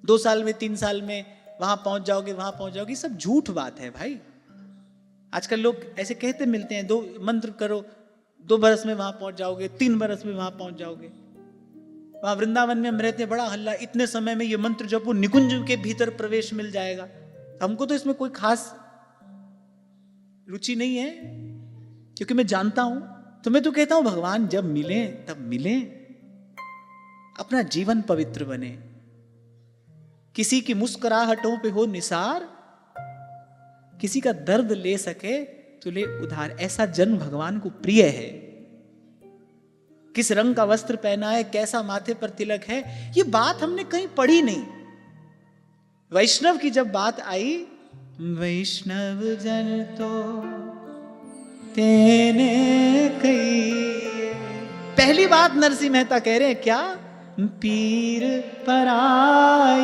2 साल में 3 साल में वहां पहुंच जाओगे, वहां पहुंच जाओगे, सब झूठ बात है भाई। आजकल लोग ऐसे कहते मिलते हैं, 2 मंत्र करो 2 बरस में वहां पहुंच जाओगे, 3 बरस में वहां पहुंच जाओगे। वहां वृंदावन में हम रहते, बड़ा हल्ला, इतने समय में ये मंत्र जपो, निकुंज के भीतर प्रवेश मिल जाएगा। हमको तो इसमें कोई खास रुचि नहीं है, क्योंकि मैं जानता हूं। तो मैं तो कहता हूं भगवान जब मिले तब मिले, अपना जीवन पवित्र बने, किसी की मुस्कुराहटों पे हो निसार, किसी का दर्द ले सके तो ले उधार। ऐसा जन्म भगवान को प्रिय है। किस रंग का वस्त्र पहना है, कैसा माथे पर तिलक है, ये बात हमने कहीं पढ़ी नहीं। वैष्णव की जब बात आई, वैष्णव जन तो तेने कही, पहली बात नरसिंह मेहता कह रहे हैं क्या, पीर पराई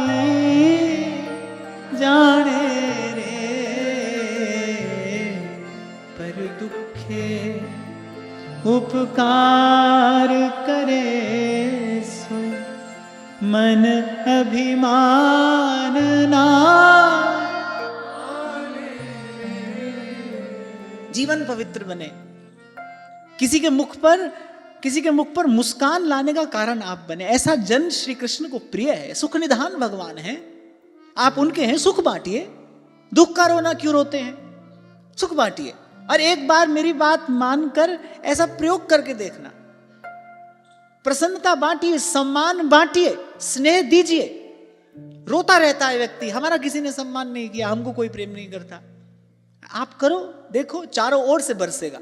जाने रे, पर दुखे उपकार करे सो, मन अभिमान ना। जीवन पवित्र बने, किसी के मुख पर मुस्कान लाने का कारण आप बने। ऐसा जन श्री कृष्ण को प्रिय है। सुख निधान भगवान है, आप उनके हैं, सुख बांटिए। दुख का रोना क्यों रोते हैं, सुख बांटिए। और एक बार मेरी बात मानकर ऐसा प्रयोग करके देखना, प्रसन्नता बांटिए, सम्मान बांटिए, स्नेह दीजिए। रोता रहता है व्यक्ति, हमारा किसी ने सम्मान नहीं किया, हमको कोई प्रेम नहीं करता। आप करो, देखो चारों ओर से बरसेगा।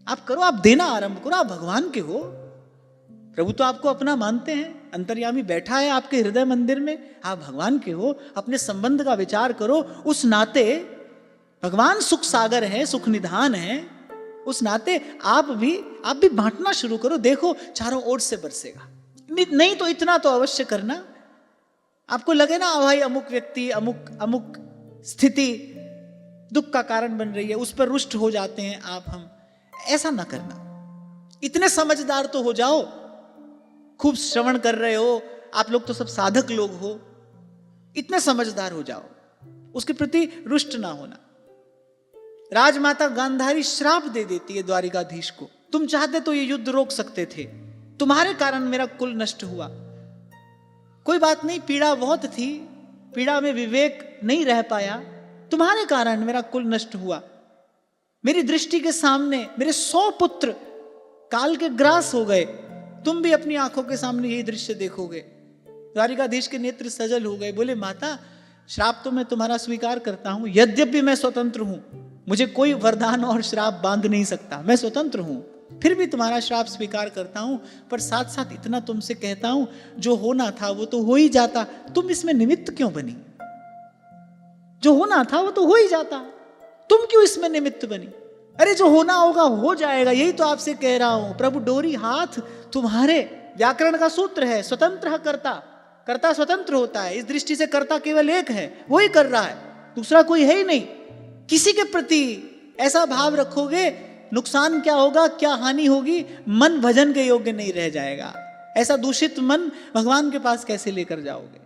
आप करो, आप देना आरंभ करो। आप भगवान के हो, प्रभु तो आपको अपना मानते हैं, अंतर्यामी बैठा है आपके हृदय मंदिर में, आप भगवान के हो। अपने संबंध का विचार करो, उस नाते भगवान सुख सागर है, सुख निधान है, उस नाते आप भी बांटना शुरू करो। देखो चारों ओर से बरसेगा। नहीं तो इतना तो अवश्य करना, आपको लगे ना भाई अमुक व्यक्ति अमुक स्थिति दुख का कारण बन रही है, उस पर रुष्ट हो जाते हैं आप, हम ऐसा ना करना। इतने समझदार तो हो जाओ, खूब श्रवण कर रहे हो आप लोग, तो सब साधक लोग हो, इतने समझदार हो जाओ, उसके प्रति रुष्ट ना होना। राजमाता गांधारी श्राप दे देती है द्वारिकाधीश को, तुम चाहते तो ये युद्ध रोक सकते थे, तुम्हारे कारण मेरा कुल नष्ट हुआ। कोई बात नहीं, पीड़ा बहुत थी, पीड़ा में विवेक नहीं रह पाया, तुम्हारे कारण मेरा कुल नष्ट हुआ। मेरी दृष्टि के सामने मेरे 100 पुत्र काल के ग्रास हो गए, तुम भी अपनी आंखों के सामने यही दृश्य देखोगे। द्वारिकाधीश के नेत्र सजल हो गए, बोले माता श्राप तो मैं तुम्हारा स्वीकार करता हूं, यद्यपि मैं स्वतंत्र हूं, मुझे कोई वरदान और श्राप बांध नहीं सकता, मैं स्वतंत्र हूं, फिर भी तुम्हारा श्राप स्वीकार करता हूं। पर साथ साथ इतना तुमसे कहता हूं, जो होना था वो तो हो ही जाता, तुम इसमें निमित्त क्यों बनी? जो होना था वो तो हो ही जाता, तुम क्यों इसमें निमित्त बनी? अरे जो होना होगा हो जाएगा, यही तो आपसे कह रहा हूं। प्रभु डोरी हाथ तुम्हारे, व्याकरण का सूत्र है, स्वतंत्र कर्ता, कर्ता स्वतंत्र होता है। इस दृष्टि से कर्ता केवल एक है, वही कर रहा है, दूसरा कोई है ही नहीं। किसी के प्रति ऐसा भाव रखोगे, नुकसान क्या होगा, क्या हानि होगी, मन भजन के योग्य नहीं रह जाएगा। ऐसा दूषित मन भगवान के पास कैसे लेकर जाओगे?